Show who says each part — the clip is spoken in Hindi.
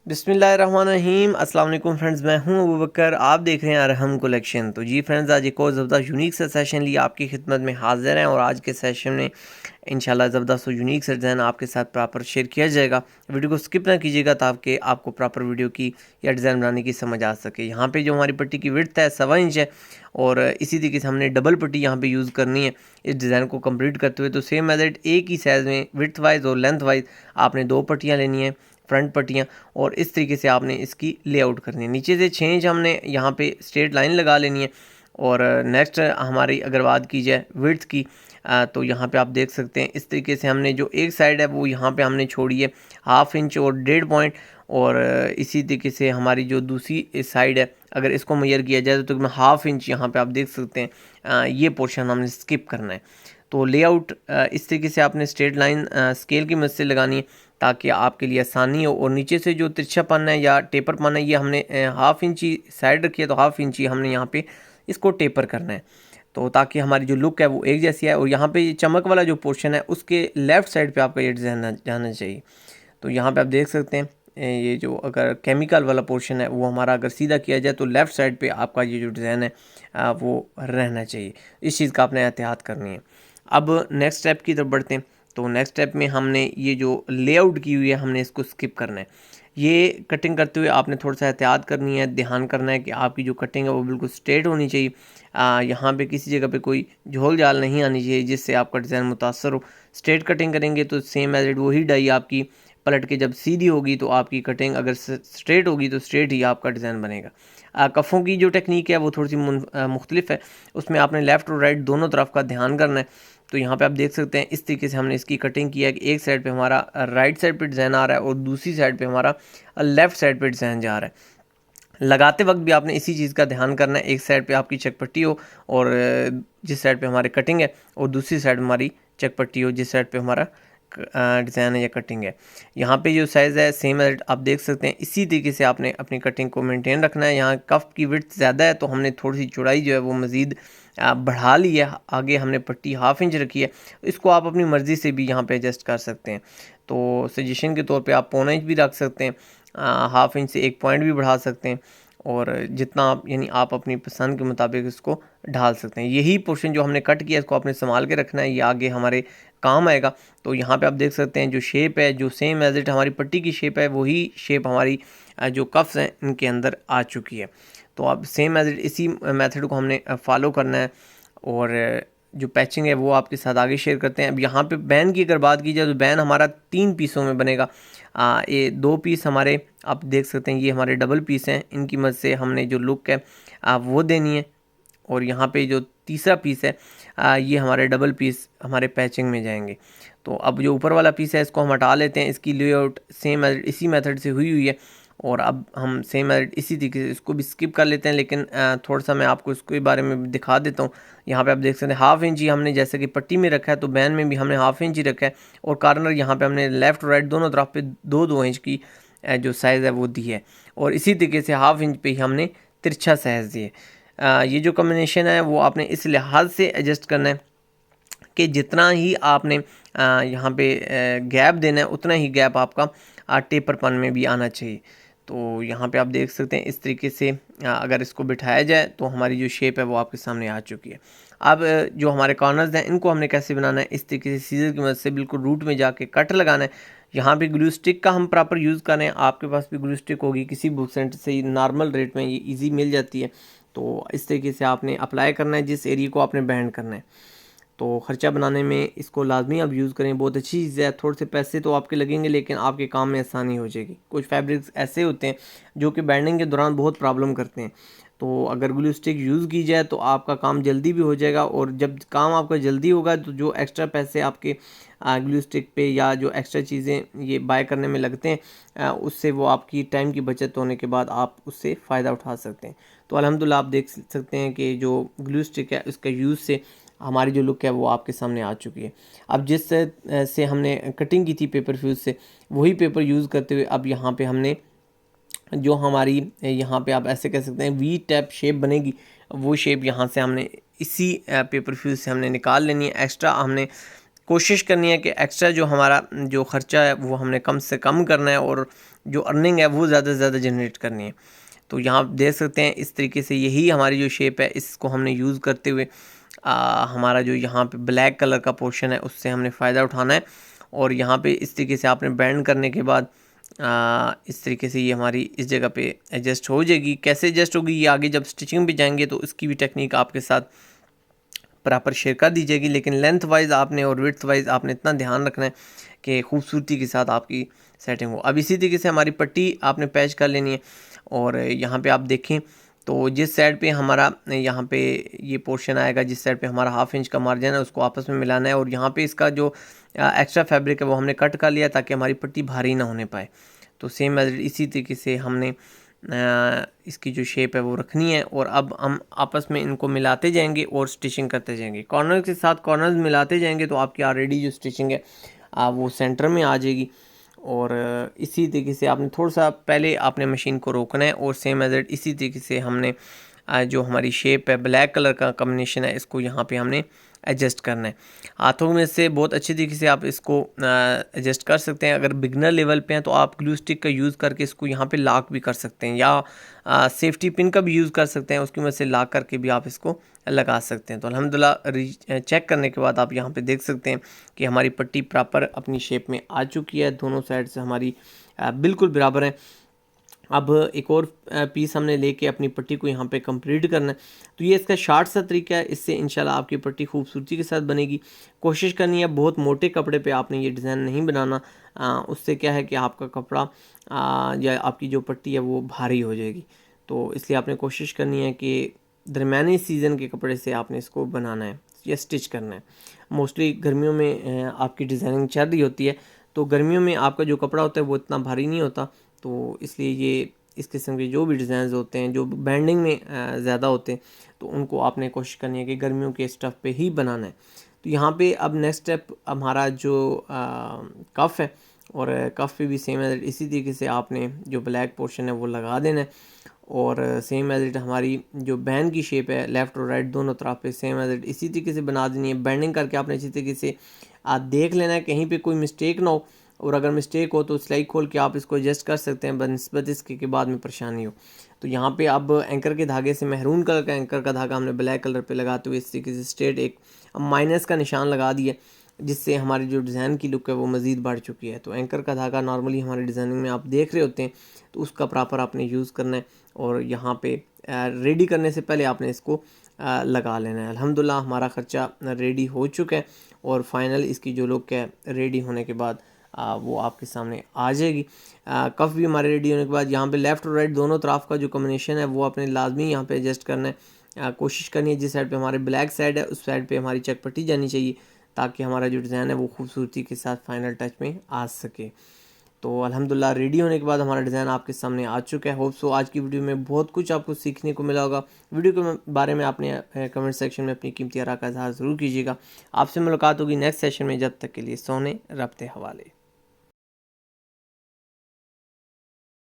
Speaker 1: बिस्मिल्लाहिर्रहमानिर्रहीम। अस्सलाम वालेकुम फ्रेंड्स, मैं हूं अबू बकर। आप देख रहे हैं अरहम कलेक्शन। तो जी फ्रेंड्स, आज एक और ज़बरदस्त यूनिक सा सेशन लिए आपकी खिदमत में हाजिर हैं और आज के सेशन में इंशाल्लाह ज़बरदस्त और यूनिक सा डिज़ाइन आपके साथ प्रॉपर शेयर किया जाएगा। वीडियो को स्किप ना कीजिएगा ताकि आपको प्रॉपर वीडियो की या डिज़ाइन बनाने की समझ आ सके। यहाँ पे जो हमारी पट्टी की विड्थ है 1.25 इंच है और इसी तरीके से हमने डबल पट्टी यहाँ पे यूज़ करनी है इस डिज़ाइन को कंप्लीट करते हुए। तो सेम मेथड एक ही साइज़ में विड्थ वाइज और लेंथ वाइज आपने 2 पट्टियाँ लेनी है, फ्रंट पट्टियाँ, और इस तरीके से आपने इसकी लेआउट करनी है। नीचे से 6 इंच हमने यहाँ पे स्ट्रेट लाइन लगा लेनी है। और नेक्स्ट हमारी अगर बात की जाए विड्थ की, तो यहाँ पे आप देख सकते हैं इस तरीके से हमने जो एक साइड है वो यहाँ पे हमने छोड़ी है 1/2 इंच और 1.5 पॉइंट। और इसी तरीके से हमारी जो दूसरी साइड है अगर इसको मेजर किया जाए तो 1/2 इंच यहाँ पे आप देख सकते हैं ये पोर्शन हमने स्किप करना है। तो लेआउट इस तरीके से आपने स्ट्रेट लाइन स्केल की मदद से लगानी है ताकि आपके लिए आसानी हो। और नीचे से जो तिरछापन है या टेपरपन है ये हमने 1/2 इंच ही साइड रखी है, तो 1/2 इंच ही हमने यहाँ पे इसको टेपर करना है, तो ताकि हमारी जो लुक है वो एक जैसी है। और यहाँ पे ये चमक वाला जो पोर्शन है उसके लेफ़्ट साइड पे आपका ये डिज़ाइन जाना चाहिए। तो यहाँ पे आप देख सकते हैं ये जो अगर केमिकल वाला पोर्शन है वो हमारा अगर सीधा किया जाए तो लेफ़्ट साइड पे आपका ये जो डिज़ाइन है वो रहना चाहिए। इस चीज़ का आपने एहतियात करनी है। अब नेक्स्ट स्टेप की तरफ बढ़ते हैं। तो नेक्स्ट स्टेप में हमने ये जो लेआउट की हुई है हमने इसको स्किप करना है। ये कटिंग करते हुए आपने थोड़ा सा एहतियात करनी है, ध्यान करना है कि आपकी जो कटिंग है वो बिल्कुल स्ट्रेट होनी चाहिए। यहाँ पे किसी जगह पे कोई झोल झाल नहीं आनी चाहिए जिससे आपका डिज़ाइन मुतासर हो। स्ट्रेट कटिंग करेंगे तो सेम एज इट वही डाई आपकी पलट के जब सीधी होगी तो आपकी कटिंग अगर स्ट्रेट होगी तो स्ट्रेट ही आपका डिज़ाइन बनेगा। कफ़ों की जो टेक्निक है वो थोड़ी सी मुख्तलिफ है, उसमें आपने लेफ़्ट और राइट दोनों तरफ का ध्यान करना है। तो यहाँ पे आप देख सकते हैं इस तरीके से हमने इसकी कटिंग किया है कि एक साइड पे हमारा राइट साइड पे डिज़ाइन आ रहा है और दूसरी साइड पे हमारा लेफ़्ट साइड पे डिज़ाइन जा रहा है। लगाते वक्त भी आपने इसी चीज़ का ध्यान करना है, एक साइड पे आपकी चकपट्टी हो और जिस साइड पे हमारी कटिंग है और दूसरी साइड हमारी चकपट्टी हो जिस साइड पे हमारा डिज़ाइन है या कटिंग है। यहाँ पे जो साइज़ है सेम आप देख सकते हैं, इसी तरीके से आपने अपनी कटिंग को मेंटेन रखना है। यहाँ कफ की विड्थ ज़्यादा है तो हमने थोड़ी सी चौड़ाई जो है वो मज़ीद बढ़ा ली है। आगे हमने पट्टी 1/2 इंच रखी है, इसको आप अपनी मर्ज़ी से भी यहाँ पे एडजस्ट कर सकते हैं। तो सजेशन के तौर पे आप 1/4 इंच भी रख सकते हैं, 1/2 इंच से 1 पॉइंट भी बढ़ा सकते हैं और जितना आप यानी आप अपनी पसंद के मुताबिक इसको ढाल सकते हैं। यही पोर्शन जो हमने कट किया इसको आपने संभाल के रखना है, ये आगे हमारे काम आएगा। तो यहाँ पे आप देख सकते हैं जो शेप है जो सेम एज इट हमारी पट्टी की शेप है वही शेप हमारी जो कफ्स हैं इनके अंदर आ चुकी है। तो अब सेम एज इट इसी मेथड को हमने फॉलो करना है और जो पैचिंग है वो आपके साथ आगे शेयर करते हैं। अब यहाँ पे बैन की अगर बात की जाए तो बैन हमारा 3 पीसों में बनेगा। ये 2 पीस हमारे आप देख सकते हैं ये हमारे डबल पीस हैं, इनकी मदद से हमने जो लुक है वो देनी है। और यहाँ पे जो तीसरा पीस है ये हमारे डबल पीस हमारे पैचिंग में जाएंगे। तो अब जो ऊपर वाला पीस है इसको हम हटा लेते हैं, इसकी लेआउट सेम इसी मेथड से हुई है और अब हम सेम मेथड इसी तरीके से इसको भी स्किप कर लेते हैं। लेकिन थोड़ा सा मैं आपको इसके बारे में भी दिखा देता हूँ। यहाँ पे आप देख सकते हैं 1/2 इंच ही हमने जैसे कि पट्टी में रखा है तो बैन में भी हमने 1/2 इंच ही रखा है और कॉर्नर यहाँ पे हमने लेफ़्ट और राइट दोनों तरफ पे 2-2 इंच की जो साइज़ है वो दी है और इसी तरीके से 1/2 इंच पे ही हमने तिरछा साइज़ दिए। ये जो कॉम्बिनेशन है वो आपने इस लिहाज से एडजस्ट करना है कि जितना ही आपने यहाँ पे गैप देना है उतना ही गैप आपका टेपरपन में भी आना चाहिए। तो यहाँ पे आप देख सकते हैं इस तरीके से अगर इसको बिठाया जाए तो हमारी जो शेप है वो आपके सामने आ चुकी है। अब जो हमारे कॉर्नर्स हैं इनको हमने कैसे बनाना है, इस तरीके से सीजर की मदद से बिल्कुल रूट में जाके कट लगाना है। यहाँ पे ग्लू स्टिक का हम प्रॉपर यूज़ करें, आपके पास भी ग्लू स्टिक होगी किसी बुक सेंटर से नॉर्मल रेट में ये ईजी मिल जाती है। तो इस तरीके से आपने अप्लाई करना है जिस एरिया को आपने बैंड करना है। तो ख़र्चा बनाने में इसको लाजमी आप यूज़ करें, बहुत अच्छी चीज़ है। थोड़े से पैसे तो आपके लगेंगे लेकिन आपके काम में आसानी हो जाएगी। कुछ फैब्रिक्स ऐसे होते हैं जो कि बैंडिंग के दौरान बहुत प्रॉब्लम करते हैं, तो अगर ग्लू स्टिक यूज़ की जाए तो आपका काम जल्दी भी हो जाएगा। और जब काम आपका जल्दी होगा तो जो एक्स्ट्रा पैसे आपके ग्लू स्टिक पे या जो एक्स्ट्रा चीज़ें ये बाय करने में लगते हैं उससे वो आपकी टाइम की बचत होने के बाद आप उससे फ़ायदा उठा सकते हैं। तो अल्हम्दुलिल्लाह आप देख सकते हैं कि जो ग्लू स्टिक है उसका यूज़ से हमारी जो लुक है वो आपके सामने आ चुकी है। अब जिस से हमने कटिंग की थी पेपर फ्यूज़ से वही पेपर यूज़ करते हुए अब यहाँ पे हमने जो हमारी यहाँ पे आप ऐसे कह सकते हैं वी टैप शेप बनेगी, वो शेप यहाँ से हमने इसी पेपर फ्यूज़ से हमने निकाल लेनी है। एक्स्ट्रा हमने कोशिश करनी है कि एक्स्ट्रा जो हमारा जो ख़र्चा है वो हमने कम से कम करना है और जो अर्निंग है वो ज़्यादा से ज़्यादा जनरेट करनी है। तो यहाँ आप देख सकते हैं इस तरीके से यही हमारी जो शेप है इसको हमने यूज़ करते हुए हमारा जो यहाँ पे ब्लैक कलर का पोर्शन है उससे हमने फ़ायदा उठाना है। और यहाँ पे इस तरीके से आपने बैंड करने के बाद इस तरीके से ये हमारी इस जगह पे एडजस्ट हो जाएगी। कैसे एडजस्ट होगी ये आगे जब स्टिचिंग पे जाएंगे तो इसकी भी टेक्निक आपके साथ प्रॉपर शेयर कर दी जाएगी। लेकिन लेंथ वाइज आपने और विड्थ वाइज आपने इतना ध्यान रखना है कि खूबसूरती के साथ आपकी सेटिंग हो। अब इसी तरीके से हमारी पट्टी आपने पैच कर लेनी है। और यहाँ पे आप देखें तो जिस साइड पे हमारा यहाँ पे ये पोर्शन आएगा, जिस साइड पे हमारा 1/2 इंच का मार्जिन है उसको आपस में मिलाना है। और यहाँ पे इसका जो एक्स्ट्रा फैब्रिक है वो हमने कट कर लिया ताकि हमारी पट्टी भारी ना होने पाए। तो सेम एज इसी तरीके से हमने इसकी जो शेप है वो रखनी है। और अब हम आपस में इनको मिलाते जाएंगे और स्टिचिंग करते जाएंगे। कॉर्नर के साथ कॉर्नर्स मिलाते जाएंगे तो आपकी ऑलरेडी जो स्टिचिंग है वो सेंटर में आ जाएगी। और इसी तरीके से आपने थोड़ा सा पहले आपने मशीन को रोकना है और सेम एज इसी तरीके से हमने जो हमारी शेप है ब्लैक कलर का कॉम्बिनेशन है इसको यहाँ पे हमने एडजस्ट करना है। हाथों में से बहुत अच्छी तरीके से आप इसको एडजस्ट कर सकते हैं। अगर बिगनर लेवल पे हैं तो आप ग्लू स्टिक का यूज़ करके इसको यहाँ पे लॉक भी कर सकते हैं या सेफ्टी पिन का भी यूज़ कर सकते हैं, उसकी मदद से लॉक करके भी आप इसको लगा सकते हैं। तो अल्हम्दुलिल्लाह चेक करने के बाद आप यहाँ पे देख सकते हैं कि हमारी पट्टी प्रॉपर अपनी शेप में आ चुकी है, दोनों साइड से हमारी बिल्कुल बराबर है। अब एक और पीस हमने लेके अपनी पट्टी को यहाँ पे कंप्लीट करना है। तो ये इसका शार्ट सा तरीका है, इससे इंशाल्लाह आपकी पट्टी खूबसूरती के साथ बनेगी। कोशिश करनी है बहुत मोटे कपड़े पे आपने ये डिज़ाइन नहीं बनाना, उससे क्या है कि आपका कपड़ा या आपकी जो पट्टी है वो भारी हो जाएगी। तो इसलिए आपने कोशिश करनी है कि दरमियानी सीज़न के कपड़े से आपने इसको बनाना है या स्टिच करना है। मोस्टली गर्मियों में आपकी डिज़ाइनिंग चल रही होती है, तो गर्मियों में आपका जो कपड़ा होता है वो इतना भारी नहीं होता, तो इसलिए ये इस किस्म के जो भी डिज़ाइन होते हैं जो बैंडिंग में ज़्यादा होते हैं तो उनको आपने कोशिश करनी है कि गर्मियों के स्टफ़ पे ही बनाना है। तो यहाँ पे अब नेक्स्ट स्टेप हमारा जो कफ़ है और कफ़ पे भी सेम एज इसी तरीके से आपने जो ब्लैक पोर्शन है वो लगा देना है। और सेम एज इट हमारी जो बैन की शेप है लेफ़्ट और राइट दोनों तरफ पे सेम एज इट इसी तरीके से बना देनी है। बैंडिंग करके आपने इसी तरीके से आप देख लेना है कहीं पे कोई मिस्टेक ना हो, और अगर मिस्टेक हो तो सिलाई खोल के आप इसको एडजस्ट कर सकते हैं बनिस्बत इसके के बाद में परेशानी हो। तो यहाँ पे अब एंकर के धागे से महरून कलर का एंकर का धागा हमने ब्लैक कलर पे लगाते हुए इस तरीके से स्ट्रेट एक माइनस का निशान लगा दिया, जिससे हमारी जो डिज़ाइन की लुक है वो मज़ीद बढ़ चुकी है। तो एंकर का धागा नॉर्मली हमारी डिज़ाइनिंग में आप देख रहे होते हैं, तो उसका प्रॉपर आपने यूज़ करना है। और यहाँ पे रेडी करने से पहले आपने इसको लगा लेना है। अल्हम्दुलिल्लाह हमारा ख़र्चा रेडी हो चुका है और फाइनल इसकी जो लुक है रेडी होने के बाद वो आपके सामने आ जाएगी। कफ भी हमारे रेडी होने के बाद यहाँ पे लेफ़्ट और राइट दोनों तरफ का जो कॉम्बिनेशन है वो आपने लाजमी यहाँ पे एडजस्ट करना है। कोशिश करनी है जिस साइड पे हमारे ब्लैक साइड है उस साइड पे हमारी चेक पट्टी जानी चाहिए, ताकि हमारा जो डिज़ाइन है वो खूबसूरती के साथ फाइनल टच में आ सके। तो अल्हम्दुलिल्लाह रेडी होने के बाद हमारा डिज़ाइन आपके सामने आ चुका है। होप सो आज की वीडियो में बहुत कुछ आपको सीखने को मिला होगा। वीडियो के बारे में आपने कमेंट सेक्शन में अपनी कीमती आरा का इज़हार ज़रूर कीजिएगा। आपसे मुलाकात होगी नेक्स्ट सेशन में, जब तक के लिए सोने रब्ते हवाले।